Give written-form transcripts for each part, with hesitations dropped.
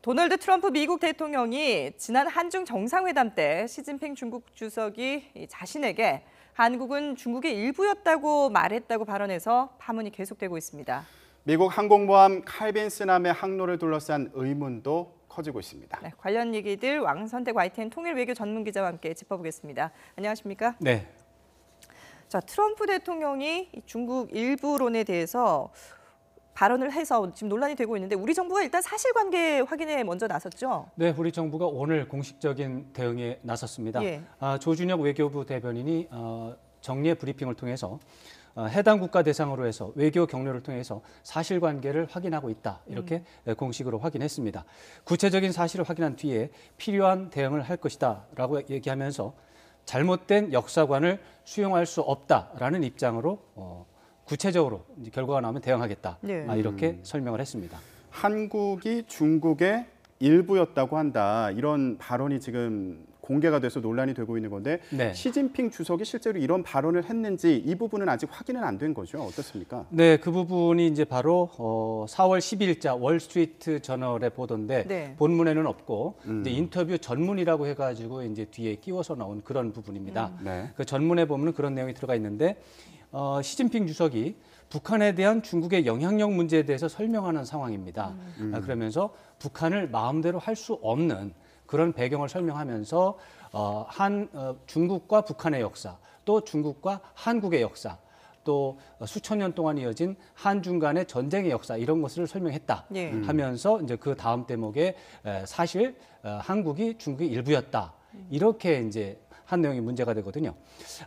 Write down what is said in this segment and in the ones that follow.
도널드 트럼프 미국 대통령이 지난 한중 정상회담 때 시진핑 중국 주석이 자신에게 한국은 중국의 일부였다고 말했다고 발언해서 파문이 계속되고 있습니다. 미국 항공모함 칼빈스남의 항로를 둘러싼 의문도 커지고 있습니다. 네, 관련 얘기들 왕선택 YTN 통일외교 전문기자와 함께 짚어보겠습니다. 안녕하십니까? 네. 자, 트럼프 대통령이 중국 일부론에 대해서 발언을 해서 지금 논란이 되고 있는데 우리 정부가 일단 사실관계 확인에 먼저 나섰죠? 네, 우리 정부가 오늘 공식적인 대응에 나섰습니다. 예. 조준혁 외교부 대변인이 정례 브리핑을 통해서 해당 국가 대상으로 해서 외교 경로를 통해서 사실관계를 확인하고 있다. 이렇게 공식으로 확인했습니다. 구체적인 사실을 확인한 뒤에 필요한 대응을 할 것이다 라고 얘기하면서 잘못된 역사관을 수용할 수 없다라는 입장으로 구체적으로 이제 결과가 나오면 대응하겠다. 네. 이렇게 설명을 했습니다. 한국이 중국의 일부였다고 한다. 이런 발언이 지금 공개가 돼서 논란이 되고 있는 건데 네. 시진핑 주석이 실제로 이런 발언을 했는지 이 부분은 아직 확인은 안 된 거죠. 어떻습니까? 네, 그 부분이 이제 바로 4월 10일자 월스트리트 저널의 보도인데 네. 본문에는 없고 이제 인터뷰 전문이라고 해가지고 이제 뒤에 끼워서 나온 그런 부분입니다. 네. 그 전문에 보면 그런 내용이 들어가 있는데 시진핑 주석이 북한에 대한 중국의 영향력 문제에 대해서 설명하는 상황입니다. 그러면서 북한을 마음대로 할 수 없는 그런 배경을 설명하면서 중국과 북한의 역사, 또 중국과 한국의 역사, 또 수천 년 동안 이어진 한중 간의 전쟁의 역사 이런 것을 설명했다 예. 하면서 이제 그 다음 대목에 사실 한국이 중국의 일부였다 이렇게 이제 한 내용이 문제가 되거든요.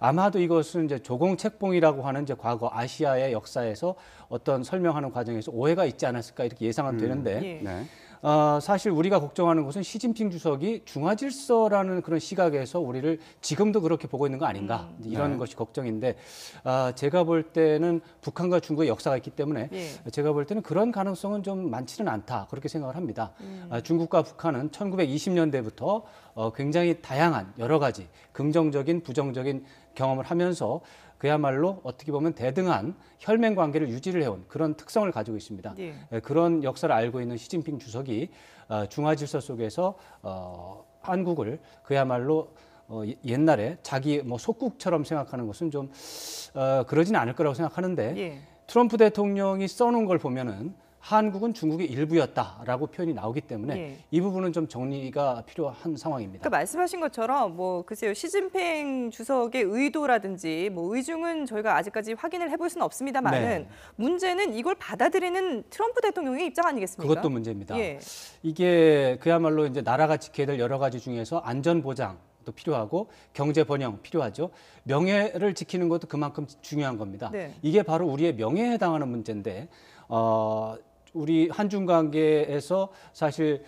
아마도 이것은 이제 조공책봉이라고 하는 이제 과거 아시아의 역사에서 어떤 설명하는 과정에서 오해가 있지 않았을까 이렇게 예상은 되는데 예. 네. 사실 우리가 걱정하는 것은 시진핑 주석이 중화질서라는 그런 시각에서 우리를 지금도 그렇게 보고 있는 거 아닌가 이런 네. 것이 걱정인데 제가 볼 때는 북한과 중국의 역사가 있기 때문에 예. 제가 볼 때는 그런 가능성은 좀 많지는 않다 그렇게 생각을 합니다. 중국과 북한은 1920년대부터 굉장히 다양한 여러 가지 긍정적인 부정적인 경험을 하면서 그야말로 어떻게 보면 대등한 혈맹 관계를 유지를 해온 그런 특성을 가지고 있습니다. 예. 그런 역사를 알고 있는 시진핑 주석이 중화 질서 속에서 한국을 그야말로 옛날에 자기 뭐 속국처럼 생각하는 것은 좀 그러지는 않을 거라고 생각하는데 예. 트럼프 대통령이 써놓은 걸 보면은 한국은 중국의 일부였다라고 표현이 나오기 때문에 예. 이 부분은 좀 정리가 필요한 상황입니다. 그러니까 말씀하신 것처럼 뭐 글쎄요 시진핑 주석의 의도라든지 뭐 의중은 저희가 아직까지 확인을 해볼 수는 없습니다만은 네. 문제는 이걸 받아들이는 트럼프 대통령의 입장 아니겠습니까? 그것도 문제입니다. 예. 이게 그야말로 이제 나라가 지켜야 될 여러 가지 중에서 안전 보장 도 필요하고 경제 번영 필요하죠. 명예를 지키는 것도 그만큼 중요한 겁니다. 네. 이게 바로 우리의 명예에 해당하는 문제인데 우리 한중 관계에서 사실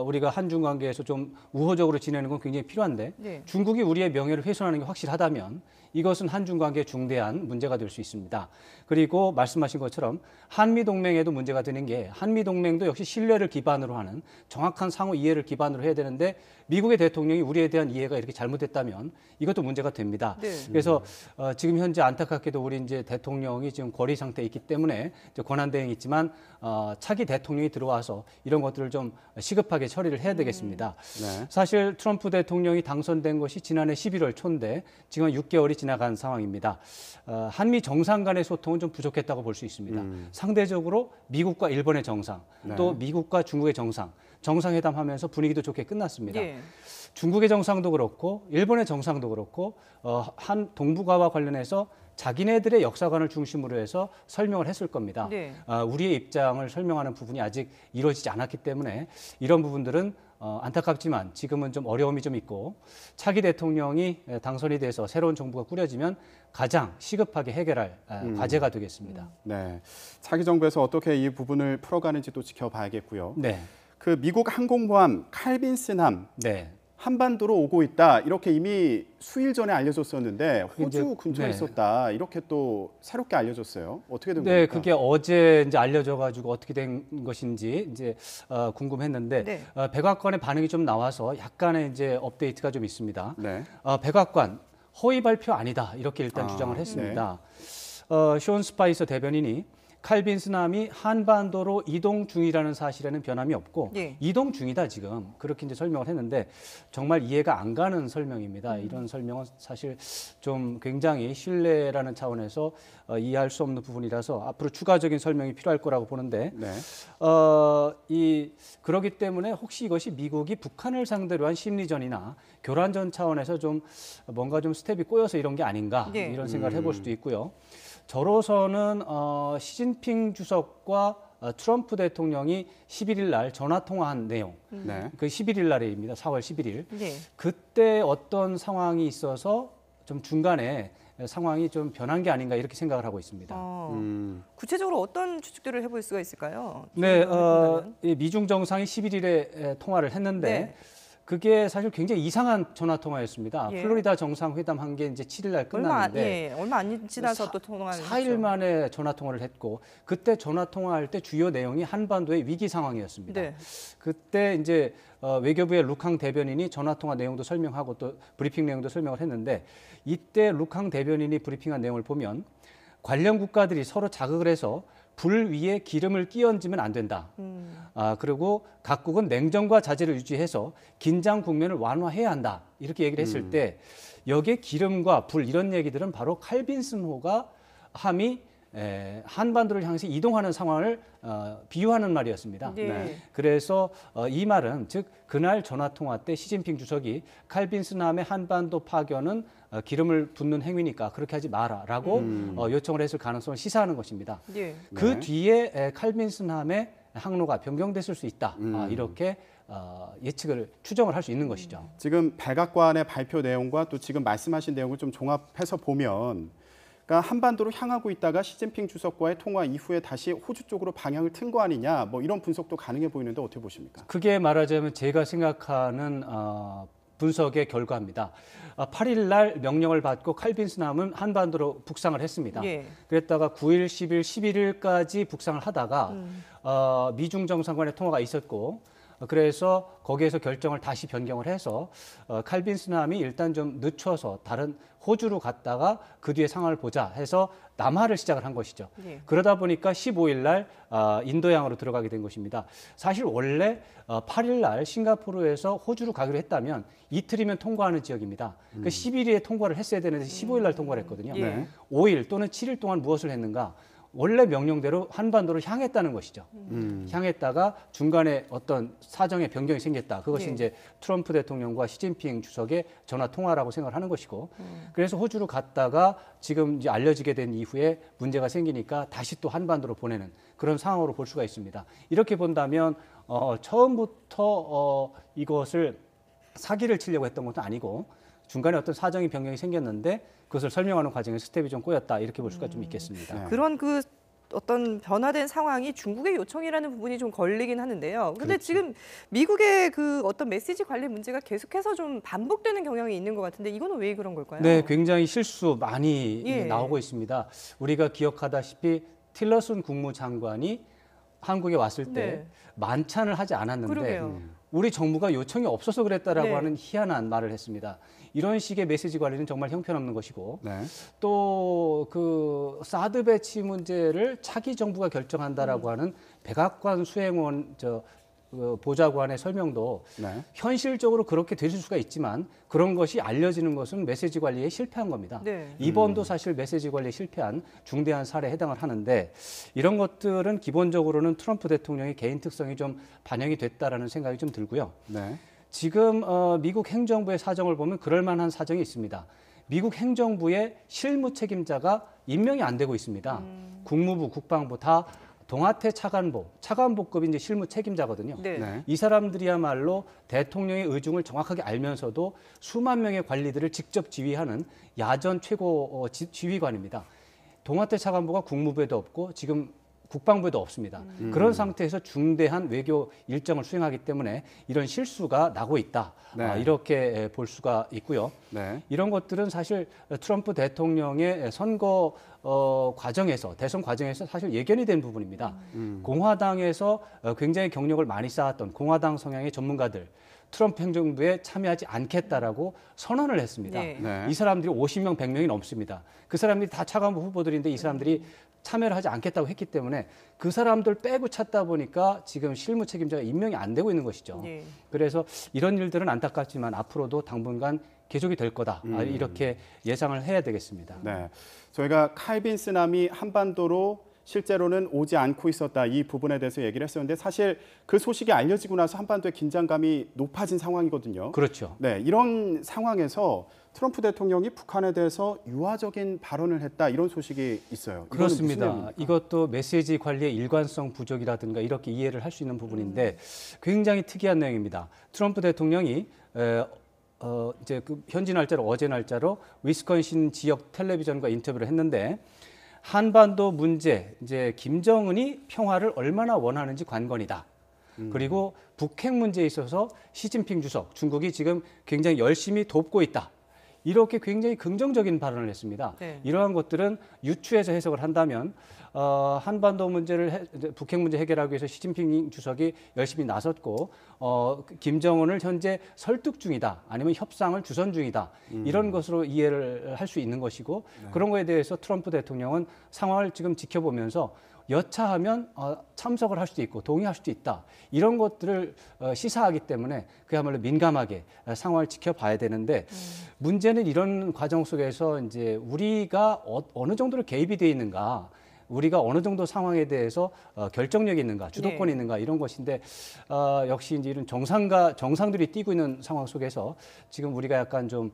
우리가 한중 관계에서 좀 우호적으로 지내는 건 굉장히 필요한데 네. 중국이 우리의 명예를 훼손하는 게 확실하다면 이것은 한중 관계의 중대한 문제가 될 수 있습니다. 그리고 말씀하신 것처럼 한미 동맹에도 문제가 되는 게 한미 동맹도 역시 신뢰를 기반으로 하는 정확한 상호 이해를 기반으로 해야 되는데 미국의 대통령이 우리에 대한 이해가 이렇게 잘못됐다면 이것도 문제가 됩니다. 네. 그래서 지금 현재 안타깝게도 우리 이제 대통령이 지금 고리 상태에 있기 때문에 이제 권한 대행이 있지만 차기 대통령이 들어와서 이런 것들을 좀 시급하게 처리를 해야 되겠습니다. 네. 사실 트럼프 대통령이 당선된 것이 지난해 11월 초인데 지금 6개월이 지나간 상황입니다. 한미 정상 간의 소통은 좀 부족했다고 볼 수 있습니다. 상대적으로 미국과 일본의 정상, 또 미국과 중국의 정상회담 하면서 분위기도 좋게 끝났습니다. 예. 중국의 정상도 그렇고 일본의 정상도 그렇고 한 동북아와 관련해서 자기네들의 역사관을 중심으로 해서 설명을 했을 겁니다. 네. 우리의 입장을 설명하는 부분이 아직 이루어지지 않았기 때문에 이런 부분들은 안타깝지만 지금은 좀 어려움이 좀 있고 차기 대통령이 당선이 돼서 새로운 정부가 꾸려지면 가장 시급하게 해결할 과제가 되겠습니다. 네. 차기 정부에서 어떻게 이 부분을 풀어가는지 또 지켜봐야겠고요. 네. 그 미국 항공모함 칼빈스남 네. 한반도로 오고 있다 이렇게 이미 수일 전에 알려졌었는데 호주 이제, 근처에 네. 있었다 이렇게 또 새롭게 알려졌어요. 어떻게 된 네, 겁니까? 그게 어제 이제 알려져가지고 어떻게 된 것인지 이제 궁금했는데 네. 백악관의 반응이 좀 나와서 약간의 이제 업데이트가 좀 있습니다. 네. 백악관 허위 발표 아니다 이렇게 일단 주장을 했습니다. 쇼온 스파이서 대변인이 칼빈스남이 한반도로 이동 중이라는 사실에는 변함이 없고 예. 이동 중이다 지금 그렇게 이제 설명을 했는데 정말 이해가 안 가는 설명입니다. 이런 설명은 사실 좀 굉장히 신뢰라는 차원에서 이해할 수 없는 부분이라서 앞으로 추가적인 설명이 필요할 거라고 보는데 네. 그렇기 때문에 혹시 이것이 미국이 북한을 상대로 한 심리전이나 교란전 차원에서 좀 뭔가 좀 스텝이 꼬여서 이런 게 아닌가 네. 이런 생각을 해볼 수도 있고요. 저로서는 시진핑 주석과 트럼프 대통령이 11일 날 전화 통화한 내용, 네. 그 11일 날입니다. 4월 11일. 네. 그때 어떤 상황이 있어서 좀 중간에 상황이 좀 변한 게 아닌가 이렇게 생각을 하고 있습니다. 구체적으로 어떤 추측들을 해볼 수가 있을까요? 네, 본다면? 이 미중 정상이 11일에 통화를 했는데 네. 그게 사실 굉장히 이상한 전화 통화였습니다. 예. 플로리다 정상회담 한 게 이제 7일 날 끝났는데 얼마 안 지나서 또 통화를 4일 했죠. 만에 전화 통화를 했고 그때 전화 통화할 때 주요 내용이 한반도의 위기 상황이었습니다. 네. 그때 이제 외교부의 룩항 대변인이 전화 통화 내용도 설명하고 또 브리핑 내용도 설명을 했는데 이때 룩항 대변인이 브리핑한 내용을 보면 관련 국가들이 서로 자극을 해서 불 위에 기름을 끼얹으면 안 된다. 그리고 각국은 냉정과 자제를 유지해서 긴장 국면을 완화해야 한다. 이렇게 얘기를 했을 때 여기에 기름과 불 이런 얘기들은 바로 칼빈슨호가 함이 한반도를 향해서 이동하는 상황을 비유하는 말이었습니다. 네. 그래서 이 말은 즉 그날 전화 통화 때 시진핑 주석이 칼빈슨함의 한반도 파견은 기름을 붓는 행위니까 그렇게 하지 마라라고 요청을 했을 가능성을 시사하는 것입니다. 네. 그 뒤에 칼빈슨함의 항로가 변경됐을 수 있다. 이렇게 예측을 추정을 할 수 있는 것이죠. 지금 백악관의 발표 내용과 또 지금 말씀하신 내용을 좀 종합해서 보면 그러니까 한반도로 향하고 있다가 시진핑 주석과의 통화 이후에 다시 호주 쪽으로 방향을 튼 거 아니냐 뭐 이런 분석도 가능해 보이는데 어떻게 보십니까? 크게 말하자면 제가 생각하는 분석의 결과입니다. 8일 날 명령을 받고 칼빈슨함은 한반도로 북상을 했습니다. 예. 그랬다가 9일, 10일, 11일까지 북상을 하다가 미중 정상간의 통화가 있었고 그래서 거기에서 결정을 다시 변경을 해서 칼빈슨함이 일단 좀 늦춰서 다른 호주로 갔다가 그 뒤에 상황을 보자 해서 남하를 시작을 한 것이죠. 예. 그러다 보니까 15일 날 인도양으로 들어가게 된 것입니다. 사실 원래 8일 날 싱가포르에서 호주로 가기로 했다면 이틀이면 통과하는 지역입니다. 그 11일에 통과를 했어야 되는데 15일 날 통과를 했거든요. 예. 5일 또는 7일 동안 무엇을 했는가? 원래 명령대로 한반도를 향했다는 것이죠. 향했다가 중간에 어떤 사정의 변경이 생겼다. 그것이 예. 이제 트럼프 대통령과 시진핑 주석의 전화 통화라고 생각을 하는 것이고, 그래서 호주로 갔다가 지금 이제 알려지게 된 이후에 문제가 생기니까 다시 또 한반도로 보내는 그런 상황으로 볼 수가 있습니다. 이렇게 본다면 처음부터 이것을 사기를 치려고 했던 것도 아니고 중간에 어떤 사정의 변경이 생겼는데 그것을 설명하는 과정에 스텝이 좀 꼬였다 이렇게 볼 수가 좀 있겠습니다. 네. 그런 그 어떤 변화된 상황이 중국의 요청이라는 부분이 좀 걸리긴 하는데요. 근데 지금 미국의 그 어떤 메시지 관리 문제가 계속해서 좀 반복되는 경향이 있는 것 같은데 이거는 왜 그런 걸까요? 네, 굉장히 실수 많이 예. 나오고 있습니다. 우리가 기억하다시피 틸러슨 국무장관이 한국에 왔을 때 네. 만찬을 하지 않았는데 그러게요. 우리 정부가 요청이 없어서 그랬다라고 네. 하는 희한한 말을 했습니다. 이런 식의 메시지 관리는 정말 형편없는 것이고 네. 또 그 사드 배치 문제를 차기 정부가 결정한다라고 하는 백악관 수행원 보좌관의 설명도 네. 현실적으로 그렇게 되실 수가 있지만 그런 것이 알려지는 것은 메시지 관리에 실패한 겁니다. 네. 이번도 사실 메시지 관리에 실패한 중대한 사례에 해당을 하는데 이런 것들은 기본적으로는 트럼프 대통령의 개인 특성이 좀 반영이 됐다라는 생각이 좀 들고요. 네. 지금 미국 행정부의 사정을 보면 그럴 만한 사정이 있습니다. 미국 행정부의 실무 책임자가 임명이 안 되고 있습니다. 국무부, 국방부 다 동아태 차관보급이 이제 실무 책임자거든요. 네. 네. 이 사람들이야말로 대통령의 의중을 정확하게 알면서도 수만 명의 관리들을 직접 지휘하는 야전 최고 지휘관입니다. 동아태 차관보가 국무부에도 없고 지금 국방부에도 없습니다. 그런 상태에서 중대한 외교 일정을 수행하기 때문에 이런 실수가 나고 있다. 네. 이렇게 볼 수가 있고요. 네. 이런 것들은 사실 트럼프 대통령의 선거 과정에서 대선 과정에서 사실 예견이 된 부분입니다. 공화당에서 굉장히 경력을 많이 쌓았던 공화당 성향의 전문가들 트럼프 행정부에 참여하지 않겠다라고 선언을 했습니다. 네. 네. 이 사람들이 50명, 100명이 넘습니다. 그 사람들이 다 차관부 후보들인데 이 사람들이 참여를 하지 않겠다고 했기 때문에 그 사람들 빼고 찾다 보니까 지금 실무 책임자가 임명이 안 되고 있는 것이죠. 네. 그래서 이런 일들은 안타깝지만 앞으로도 당분간 계속이 될 거다. 이렇게 예상을 해야 되겠습니다. 네, 저희가 칼빈 쓰나미 한반도로 실제로는 오지 않고 있었다 이 부분에 대해서 얘기를 했었는데 사실 그 소식이 알려지고 나서 한반도의 긴장감이 높아진 상황이거든요. 그렇죠. 네, 이런 상황에서 트럼프 대통령이 북한에 대해서 유화적인 발언을 했다 이런 소식이 있어요. 이거는 무슨 그렇습니다. 내용입니까? 이것도 메시지 관리의 일관성 부족이라든가 이렇게 이해를 할 수 있는 부분인데 굉장히 특이한 내용입니다. 트럼프 대통령이 이제 그 현지 날짜로 어제 날짜로 위스콘신 지역 텔레비전과 인터뷰를 했는데 한반도 문제, 이제 김정은이 평화를 얼마나 원하는지 관건이다. 그리고 북핵 문제에 있어서 시진핑 주석, 중국이 지금 굉장히 열심히 돕고 있다. 이렇게 굉장히 긍정적인 발언을 했습니다. 네. 이러한 것들은 유추해서 해석을 한다면 한반도 문제를 북핵 문제 해결하기 위해서 시진핑 주석이 열심히 나섰고 김정은을 현재 설득 중이다. 아니면 협상을 주선 중이다. 이런 것으로 이해를 할 수 있는 것이고 그런 거에 대해서 트럼프 대통령은 상황을 지금 지켜보면서 여차하면 참석을 할 수도 있고 동의할 수도 있다. 이런 것들을 시사하기 때문에 그야말로 민감하게 상황을 지켜봐야 되는데 문제는 이런 과정 속에서 이제 우리가 어느 정도로 개입이 돼 있는가, 우리가 어느 정도 상황에 대해서 결정력이 있는가, 주도권이 있는가 이런 것인데 역시 이제 이런 정상들이 뛰고 있는 상황 속에서 지금 우리가 약간 좀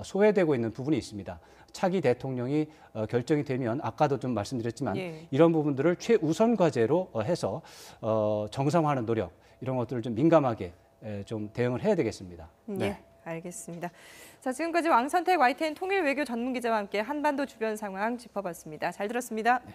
소외되고 있는 부분이 있습니다. 차기 대통령이 결정이 되면 아까도 좀 말씀드렸지만 예. 이런 부분들을 최우선 과제로 해서 정상화하는 노력 이런 것들을 좀 민감하게 좀 대응을 해야 되겠습니다. 네, 알겠습니다. 자, 지금까지 왕선택 YTN 통일외교 전문기자와 함께 한반도 주변 상황 짚어봤습니다. 잘 들었습니다. 네.